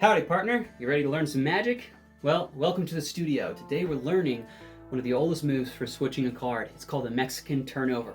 Howdy, partner. You ready to learn some magic? Well, welcome to the studio. Today we're learning one of the oldest moves for switching a card. It's called the Mexican turnover.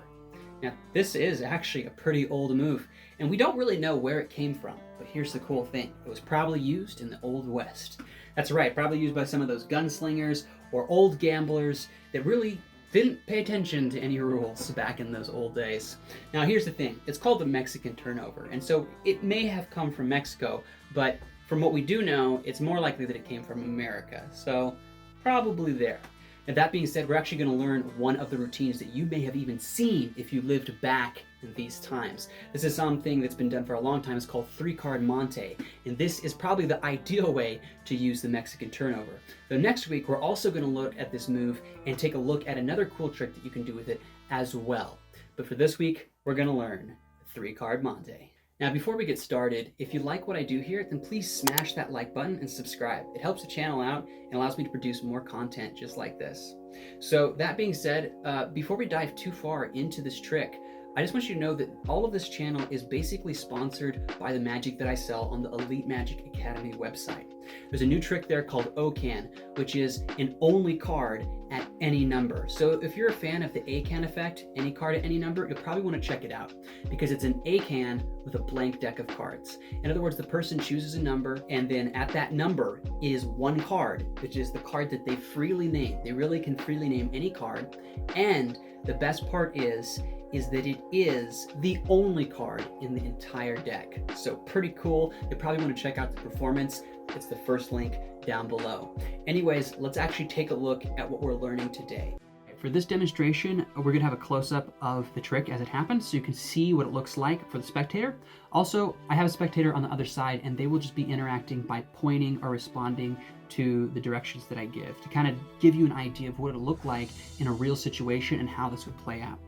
Now, this is actually a pretty old move, and we don't really know where it came from, but here's the cool thing. It was probably used in the Old West. That's right, probably used by some of those gunslingers or old gamblers that really didn't pay attention to any rules back in those old days. Now, here's the thing. It's called the Mexican turnover, and so it may have come from Mexico, but from what we do know, it's more likely that it came from America, so probably there. And that being said, we're actually going to learn one of the routines that you may have even seen if you lived back in these times. This is something that's been done for a long time. It's called three-card Monte, and this is probably the ideal way to use the Mexican turnover. So next week, we're also going to look at this move and take a look at another cool trick that you can do with it as well. But for this week, we're going to learn three-card Monte. Now, before we get started, if you like what I do here, then please smash that like button and subscribe. It helps the channel out and allows me to produce more content just like this. So that being said, before we dive too far into this trick, I just want you to know that all of this channel is basically sponsored by the magic that I sell on the Elite Magic Academy website. There's a new trick there called OCAN, which is an only card at any number. So if you're a fan of the ACAN effect, any card at any number, you'll probably want to check it out because it's an ACAN with a blank deck of cards. In other words, the person chooses a number, and then at that number is one card, which is the card that they freely name. They really can freely name any card. And the best part is that it is the only card in the entire deck. So pretty cool. You'll probably want to check out the performance. It's the first link down below. Anyways, let's actually take a look at what we're learning today. For this demonstration, we're gonna have a close-up of the trick as it happens so you can see what it looks like for the spectator. Also, I have a spectator on the other side and they will just be interacting by pointing or responding to the directions that I give to kind of give you an idea of what it'll look like in a real situation and how this would play out.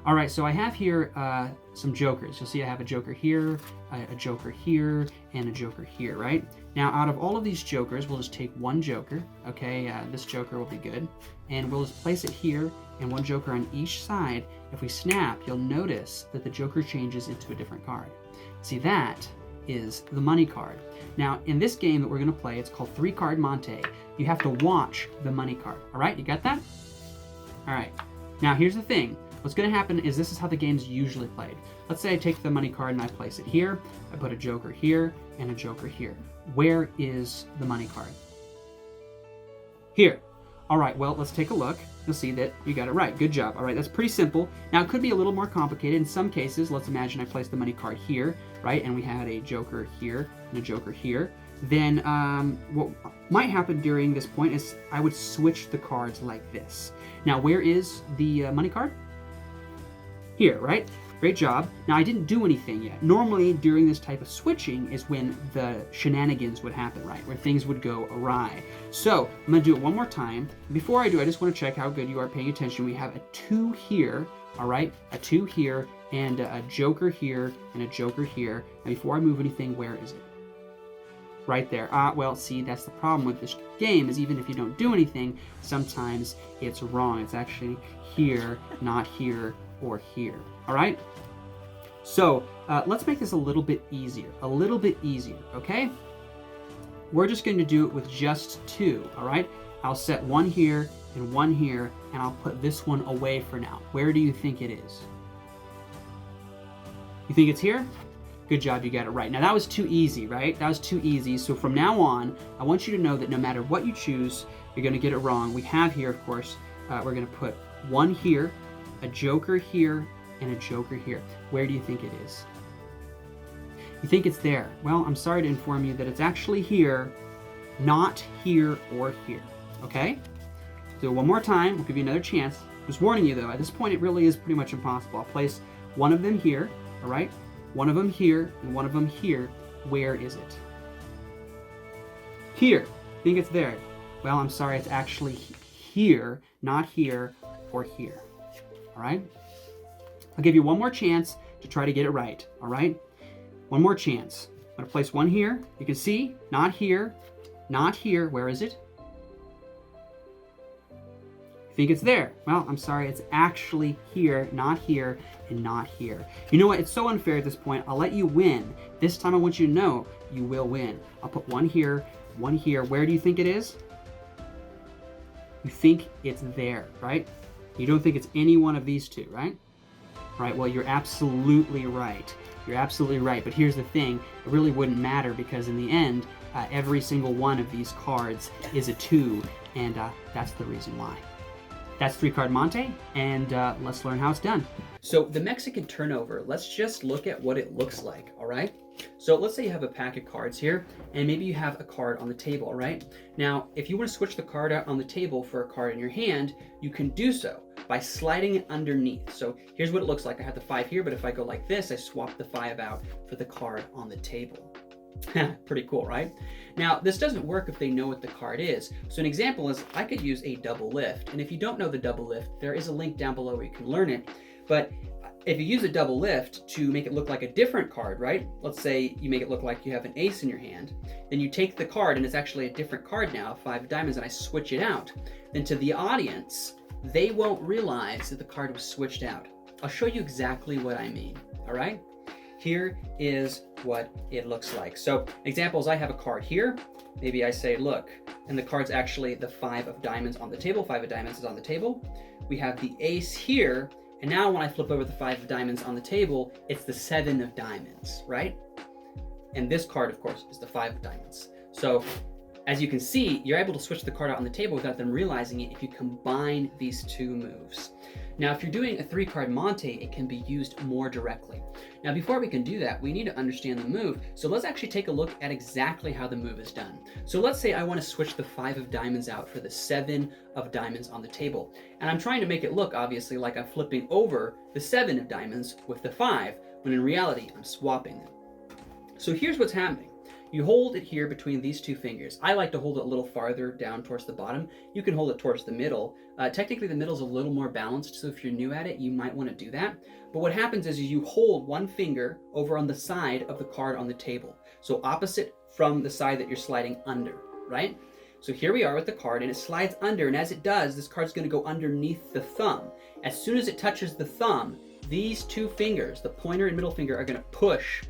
All right, so I have here some jokers. You'll see I have a joker here, a joker here, and a joker here, right? Now, out of all of these jokers, we'll just take one joker, okay? This joker will be good. And we'll just place it here and one joker on each side. If we snap, you'll notice that the joker changes into a different card. See, that is the money card. Now, in this game that we're gonna play, it's called three-card Monte. You have to watch the money card, all right? You got that? All right, now here's the thing. What's going to happen is this is how the game's usually played. Let's say I take the money card and I place it here. I put a joker here and a joker here. Where is the money card? Here. All right, well, let's take a look. You'll see that you got it right. Good job. All right, that's pretty simple. Now, it could be a little more complicated. In some cases, let's imagine I placed the money card here, right? And we had a joker here and a joker here. Then what might happen during this point is I would switch the cards like this. Now, where is the money card? Here, right? Great job. Now, I didn't do anything yet. Normally, during this type of switching is when the shenanigans would happen, right? Where things would go awry. So, I'm going to do it one more time. Before I do, I just want to check how good you are paying attention. We have a 2 here, all right? A 2 here, and a joker here, and a joker here. And before I move anything, where is it? Right there. Well, see, that's the problem with this game, is even if you don't do anything, sometimes it's wrong. It's actually here, not here, or here. All right? So let's make this a little bit easier, okay? We're just going to do it with just 2, all right? I'll set one here, and I'll put this one away for now. Where do you think it is? You think it's here? Good job, you got it right. Now, that was too easy, right? That was too easy. So from now on, I want you to know that no matter what you choose, you're going to get it wrong. We have here, of course, we're going to put one here, a joker here, and a joker here. Where do you think it is? You think it's there. Well, I'm sorry to inform you that it's actually here, not here or here, okay? So one more time, we'll give you another chance. Just warning you though, at this point it really is pretty much impossible. I'll place one of them here, all right? One of them here, and one of them here. Where is it? Here. Think it's there. Well, I'm sorry, it's actually here, not here or here. All right? I'll give you one more chance to try to get it right. All right? One more chance. I'm going to place one here. You can see, not here, not here. Where is it? You think it's there. Well, I'm sorry, it's actually here, not here, and not here. You know what? It's so unfair at this point. I'll let you win. This time I want you to know you will win. I'll put one here, one here. Where do you think it is? You think it's there, right? You don't think it's any one of these two, right? Right, well, you're absolutely right. You're absolutely right, but here's the thing. It really wouldn't matter because in the end, every single one of these cards is a 2, and that's the reason why. That's 3-card Monte, and let's learn how it's done. So the Mexican turnover, let's just look at what it looks like, all right? So let's say you have a pack of cards here, and maybe you have a card on the table, all right? Now, if you want to switch the card out on the table for a card in your hand, you can do so by sliding it underneath. So here's what it looks like. I have the 5 here, but if I go like this, I swap the 5 out for the card on the table. Pretty cool, right? Now, this doesn't work if they know what the card is. So an example is I could use a double lift. And if you don't know the double lift, there is a link down below where you can learn it. But if you use a double lift to make it look like a different card, right? Let's say you make it look like you have an ace in your hand. Then you take the card and it's actually a different card now, 5 of diamonds, and I switch it out. Then to the audience, they won't realize that the card was switched out. I'll show you exactly what I mean, all right? Here is what it looks like. So examples, I have a card here. Maybe I say, look, and the card's actually the 5 of diamonds on the table. 5 of diamonds is on the table. We have the ace here. And now when I flip over the 5 of diamonds on the table, it's the 7 of diamonds, right? And this card, of course, is the 5 of diamonds. So as you can see, you're able to switch the card out on the table without them realizing it if you combine these 2 moves. Now, if you're doing a 3-card Monte, it can be used more directly. Now, before we can do that, we need to understand the move. So let's actually take a look at exactly how the move is done. So let's say I want to switch the 5 of diamonds out for the 7 of diamonds on the table. And I'm trying to make it look, obviously, like I'm flipping over the 7 of diamonds with the 5, when in reality, I'm swapping them. So here's what's happening. You hold it here between these 2 fingers. I like to hold it a little farther down towards the bottom. You can hold it towards the middle. Technically, the middle is a little more balanced, so if you're new at it, you might want to do that. But what happens is you hold one finger over on the side of the card on the table. So opposite from the side that you're sliding under, right? So here we are with the card, and it slides under, and as it does, this card's going to go underneath the thumb. As soon as it touches the thumb, these 2 fingers, the pointer and middle finger, are going to push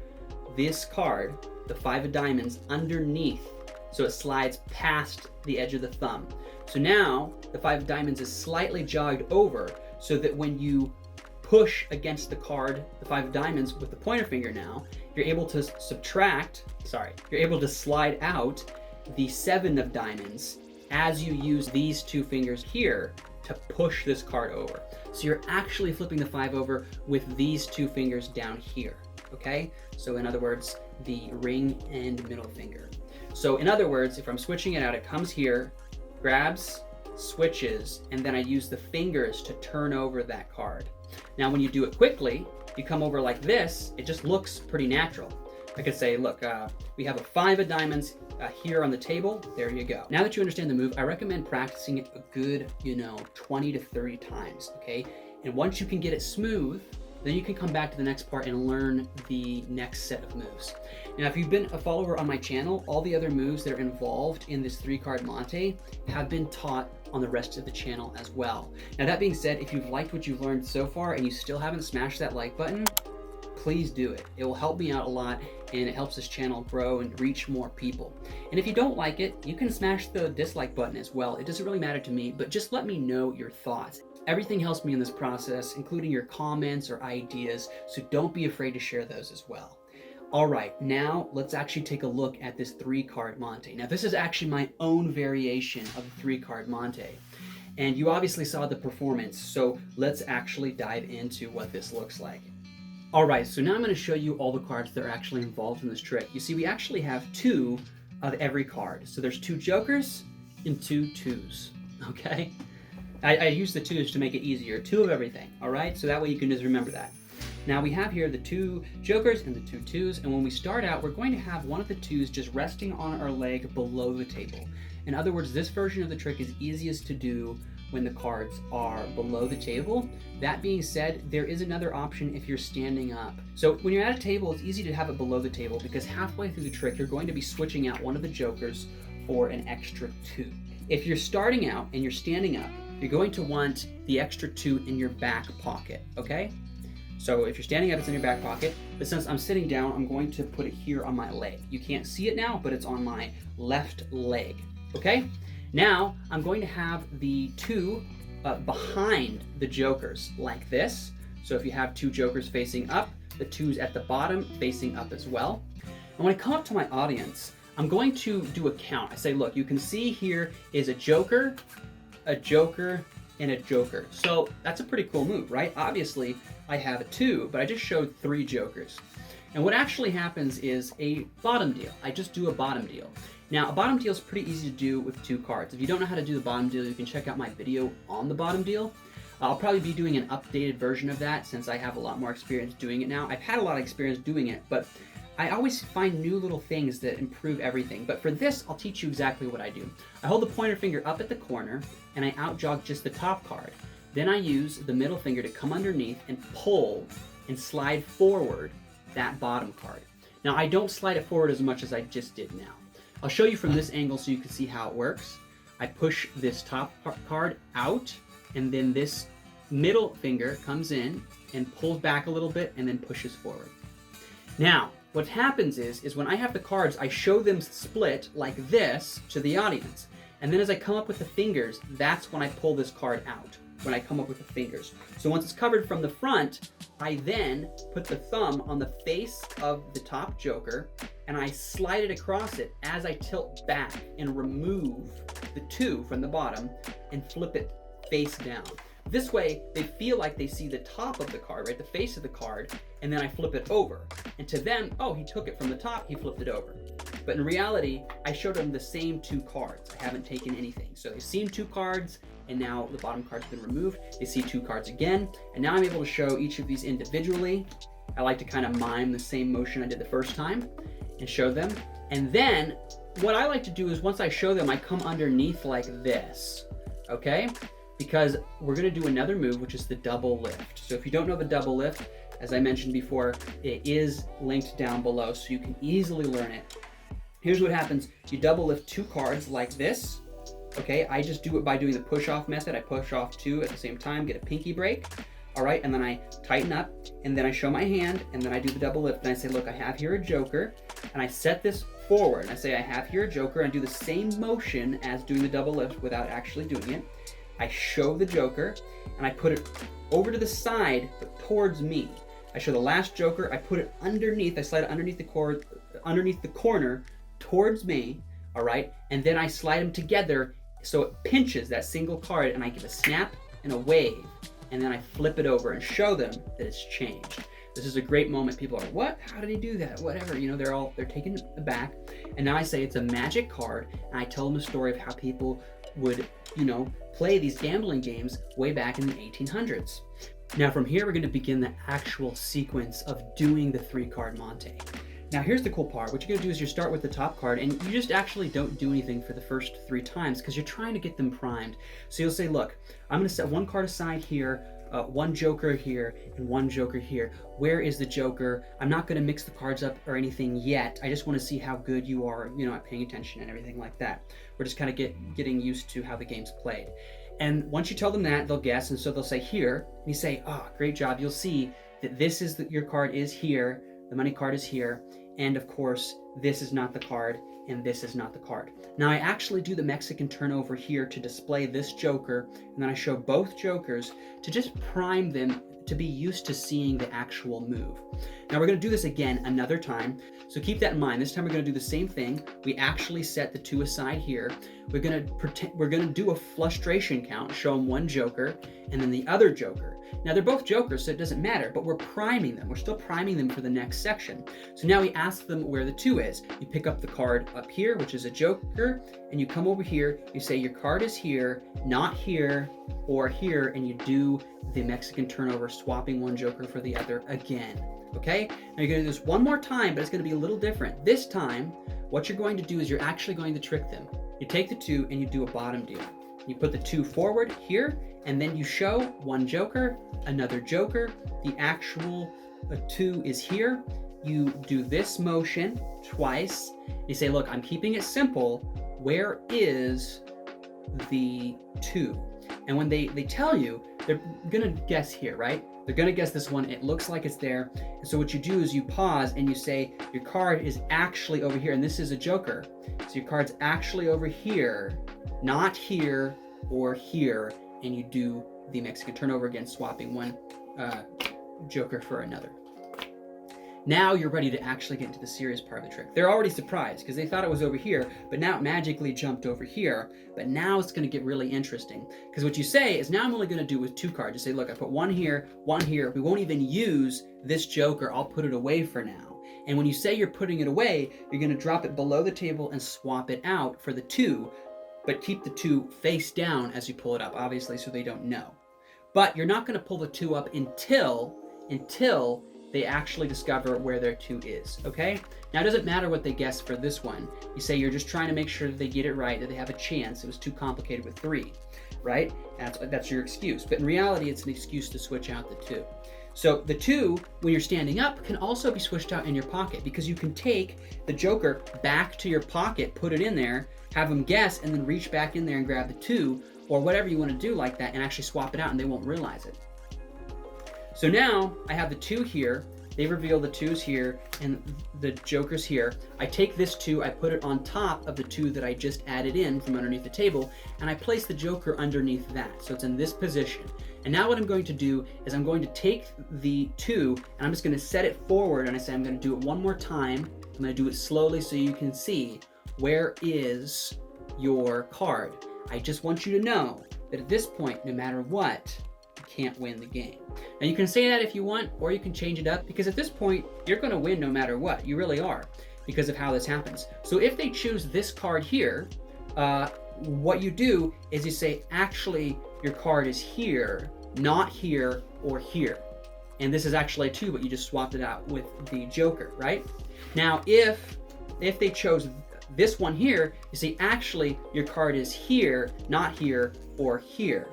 this card, the 5 of diamonds, underneath, so it slides past the edge of the thumb. So now the 5 of diamonds is slightly jogged over, so that when you push against the card, the 5 of diamonds, with the pointer finger now, you're able to you're able to slide out the 7 of diamonds as you use these 2 fingers here to push this card over. So you're actually flipping the 5 over with these 2 fingers down here, okay? So in other words, the ring and middle finger. So in other words, if I'm switching it out, it comes here, grabs, switches, and then I use the fingers to turn over that card. Now when you do it quickly, you come over like this, it just looks pretty natural. I could say, look, we have a 5 of diamonds here on the table. There you go. Now that you understand the move, I recommend practicing it a good, 20 to 30 times, okay? And once you can get it smooth, then you can come back to the next part and learn the next set of moves. Now, if you've been a follower on my channel, all the other moves that are involved in this 3-card Monte have been taught on the rest of the channel as well. Now, that being said, if you've liked what you've learned so far and you still haven't smashed that like button, please do it. It will help me out a lot, and it helps this channel grow and reach more people. And if you don't like it, you can smash the dislike button as well. It doesn't really matter to me, but just let me know your thoughts. Everything helps me in this process, including your comments or ideas, so don't be afraid to share those as well. All right, now let's actually take a look at this 3-card Monte. Now, this is actually my own variation of the 3-card Monte. And you obviously saw the performance, so let's actually dive into what this looks like. All right, so now I'm going to show you all the cards that are actually involved in this trick. You see, we actually have 2 of every card. So there's 2 jokers and 2 twos, okay? I use the 2s to make it easier. 2 of everything, all right? So that way you can just remember that. Now we have here the 2 jokers and the 2 twos, and when we start out, we're going to have one of the 2s just resting on our leg below the table. In other words, this version of the trick is easiest to do when the cards are below the table. That being said, there is another option if you're standing up. So when you're at a table, it's easy to have it below the table because halfway through the trick, you're going to be switching out one of the jokers for an extra 2. If you're starting out and you're standing up, you're going to want the extra 2 in your back pocket, okay? So if you're standing up, it's in your back pocket, but since I'm sitting down, I'm going to put it here on my leg. You can't see it now, but it's on my left leg, okay? Now, I'm going to have the 2 behind the jokers, like this. So if you have 2 jokers facing up, the 2's at the bottom facing up as well. And when I come up to my audience, I'm going to do a count. I say, look, you can see here is a joker, and a joker. So that's a pretty cool move, right? Obviously, I have a 2, but I just showed 3 jokers. And what actually happens is a bottom deal. I just do a bottom deal. Now, a bottom deal is pretty easy to do with 2 cards. If you don't know how to do the bottom deal, you can check out my video on the bottom deal. I'll probably be doing an updated version of that since I have a lot more experience doing it now. I've had a lot of experience doing it, but I always find new little things that improve everything. But for this, I'll teach you exactly what I do. I hold the pointer finger up at the corner, and I out jog just the top card. Then I use the middle finger to come underneath and pull and slide forward that bottom card. Now, I don't slide it forward as much as I just did now. I'll show you from this angle so you can see how it works. I push this top card out, and then this middle finger comes in and pulls back a little bit and then pushes forward. Now, what happens is when I have the cards, I show them split like this to the audience. And then as I come up with the fingers, that's when I pull this card out, when I come up with the fingers. So once it's covered from the front, I then put the thumb on the face of the top joker and I slide it across it as I tilt back and remove the 2 from the bottom and flip it face down. This way, they feel like they see the top of the card, right, the face of the card, and then I flip it over. And to them, oh, he took it from the top, he flipped it over. But in reality, I showed them the same 2 cards. I haven't taken anything. So they've seen 2 cards, and now the bottom card's been removed. They see 2 cards again, and now I'm able to show each of these individually. I like to kind of mime the same motion I did the first time and show them. And then what I like to do is once I show them, I come underneath like this, okay? Because we're gonna do another move, which is the double lift. So if you don't know the double lift, as I mentioned before, it is linked down below, so you can easily learn it. Here's what happens. You double lift 2 cards like this, okay? I just do it by doing the push-off method. I push off 2 at the same time, get a pinky break, all right? And then I tighten up, and then I show my hand, and then I do the double lift, and I say, look, I have here a joker, and I set this forward. I say, I have here a joker, and I do the same motion as doing the double lift without actually doing it. I show the joker, and I put it over to the side, but towards me. I show the last joker, I put it underneath, I slide it underneath the corner towards me, all right? And then I slide them together so it pinches that single card, and I give a snap and a wave, and then I flip it over and show them that it's changed. This is a great moment. People are, what? How did he do that? Whatever, you know, they're taken aback. And now I say it's a magic card, and I tell them the story of how people would, you know, play these gambling games way back in the 1800s. Now from here, we're going to begin the actual sequence of doing the 3-card Monte. Now here's the cool part. What you're going to do is you start with the top card, and you just actually don't do anything for the first 3 times because you're trying to get them primed. So you'll say, look, I'm going to set 1 card aside here, 1 joker here, and 1 joker here. Where is the joker? I'm not going to mix the cards up or anything yet. I just want to see how good you are, you know, at paying attention and everything like that. We're just kind of getting used to how the game's played. And once you tell them that, they'll guess, and so they'll say here, and you say, oh, great job. You'll see that this is your card is here, the money card is here, and of course, this is not the card, and this is not the card. Now I actually do the Mexican turnover here to display this joker, and then I show both jokers to just prime them to be used to seeing the actual move. Now we're going to do this again another time, so keep that in mind. This time we're going to do the same thing. We actually set the 2 aside here. We're going to do a frustration count, show them 1 joker and then the other joker. Now they're both jokers, so it doesn't matter, but we're priming them. We're still priming them for the next section. So now we ask them where the 2 is. You pick up the card up here, which is a joker, and you come over here, you say your card is here, not here, or here, and you do the Mexican turnover, swapping 1 joker for the other again. Okay? Now you're going to do this 1 more time, but it's going to be a little different. This time, what you're going to do is you're actually going to trick them. You take the 2 and you do a bottom deal. You put the 2 forward here, and then you show 1 joker, another joker. The actual 2 is here. You do this motion twice. You say, look, I'm keeping it simple. Where is the 2? And when they tell you, they're gonna guess here, right? They're gonna guess this one. It looks like it's there. And so what you do is you pause and you say, your card is actually over here. And this is a joker. So your card's actually over here, not here or here. And you do the Mexican turnover again, swapping one joker for another. Now you're ready to actually get into the serious part of the trick. They're already surprised because they thought it was over here, but now it magically jumped over here. But now it's going to get really interesting because what you say is, now I'm only going to do it with 2 cards. You say, look, I put one here, one here. We won't even use this joker. I'll put it away for now. And when you say you're putting it away, you're going to drop it below the table and swap it out for the 2, but keep the 2 face down as you pull it up, obviously, so they don't know. But you're not going to pull the 2 up until they actually discover where their 2 is, okay? Now, it doesn't matter what they guess for this one. You say you're just trying to make sure that they get it right, that they have a chance. It was too complicated with 3, right? That's your excuse. But in reality, it's an excuse to switch out the 2. So the 2, when you're standing up, can also be switched out in your pocket because you can take the joker back to your pocket, put it in there, have them guess, and then reach back in there and grab the 2, or whatever you want to do like that, and actually swap it out and they won't realize it. So now I have the 2 here, they reveal the 2s here, and the joker's here. I take this 2, I put it on top of the 2 that I just added in from underneath the table, and I place the joker underneath that, so it's in this position. And now what I'm going to do is I'm going to take the 2, and I'm just going to set it forward, and I say I'm going to do it one more time. I'm going to do it slowly so you can see where is your card. I just want you to know that at this point, no matter what, can't win the game. Now you can say that if you want, or you can change it up, because at this point you're going to win no matter what. You really are, because of how this happens. So if they choose this card here, what you do is you say, actually your card is here, not here or here. And this is actually a 2, but you just swapped it out with the joker, right? Now if they chose this one here, you say, actually your card is here, not here or here.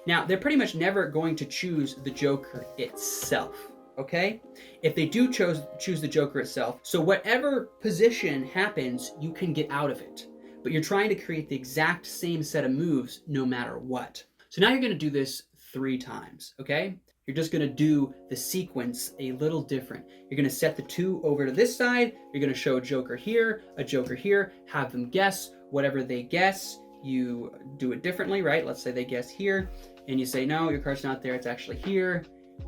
Now, they're pretty much never going to choose the joker itself, okay? If they do choose the joker itself, so whatever position happens, you can get out of it. But you're trying to create the exact same set of moves no matter what. So now you're going to do this 3 times, okay? You're just going to do the sequence a little different. You're going to set the 2 over to this side. You're going to show a joker here, have them guess. Whatever they guess, you do it differently, right? Let's say they guess here, and you say, no, your card's not there. It's actually here,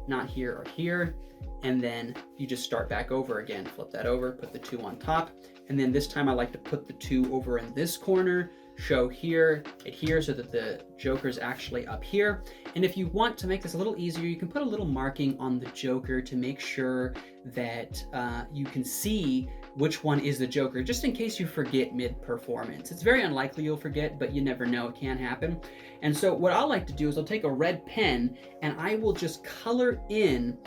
not here or here. And then you just start back over again. Flip that over, put the 2 on top. And then this time I like to put the 2 over in this corner, show here, it here, so that the joker's actually up here. And if you want to make this a little easier, you can put a little marking on the joker to make sure that you can see which one is the joker, just in case you forget mid-performance. It's very unlikely you'll forget, but you never know, it can happen. And so what I'll like to do is I'll take a red pen and I will just color in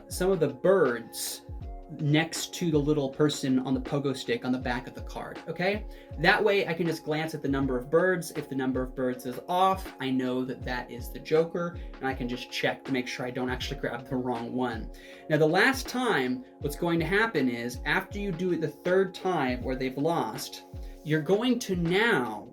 some of the birds next to the little person on the pogo stick on the back of the card, okay? That way I can just glance at the number of birds. If the number of birds is off, I know that that is the joker, and I can just check to make sure I don't actually grab the wrong one. Now the last time, what's going to happen is, after you do it the 3rd time where they've lost, you're going to now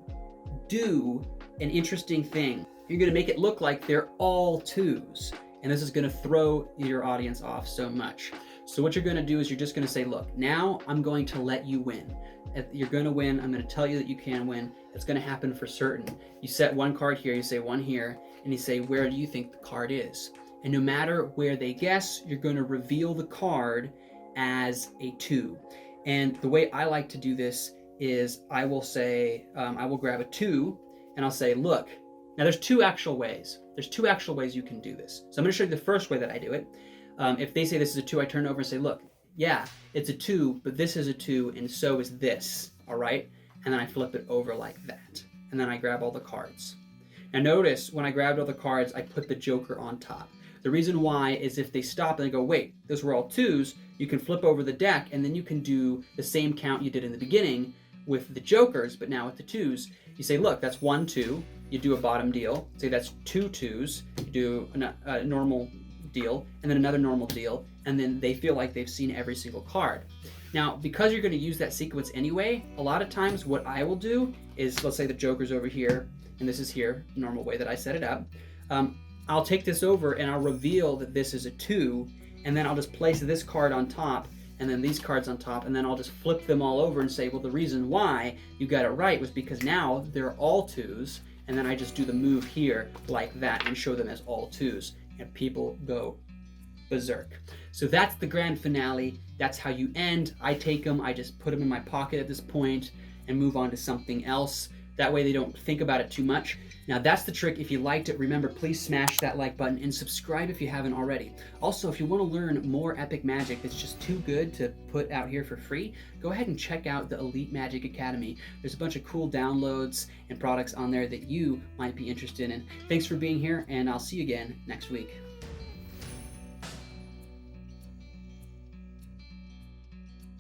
do an interesting thing. You're going to make it look like they're all 2s, and this is going to throw your audience off so much. So what you're going to do is you're just going to say, look, now I'm going to let you win. You're going to win. I'm going to tell you that you can win. It's going to happen for certain. You set one card here, you say one here, and you say, where do you think the card is? And no matter where they guess, you're going to reveal the card as a 2. And the way I like to do this is I will say, I will grab a 2, and I'll say, look, now there's 2 actual ways. There's 2 actual ways you can do this. So I'm going to show you the first way that I do it. If they say this is a 2, I turn over and say, look, yeah, it's a 2, but this is a 2, and so is this, all right? And then I flip it over like that. And then I grab all the cards. Now notice, when I grabbed all the cards, I put the joker on top. The reason why is if they stop and they go, wait, those were all 2s, you can flip over the deck, and then you can do the same count you did in the beginning with the jokers, but now with the 2s. You say, look, that's 1 2. You do a bottom deal. Say that's 2 2s. You do a normal deal, and then another normal deal, and then they feel like they've seen every single card. Now, because you're going to use that sequence anyway, a lot of times what I will do is, let's say the joker's over here, and this is here, normal way that I set it up, I'll take this over and I'll reveal that this is a 2, and then I'll just place this card on top and then these cards on top, and then I'll just flip them all over and say, well, the reason why you got it right was because now they're all 2s, and then I just do the move here like that and show them as all 2s, and people go berserk. So that's the grand finale. That's how you end. I take them, I just put them in my pocket at this point and move on to something else. That way they don't think about it too much. Now that's the trick. If you liked it, remember, please smash that like button and subscribe if you haven't already. Also, if you want to learn more epic magic that's just too good to put out here for free, go ahead and check out the Elite Magic Academy. There's a bunch of cool downloads and products on there that you might be interested in. Thanks for being here, and I'll see you again next week.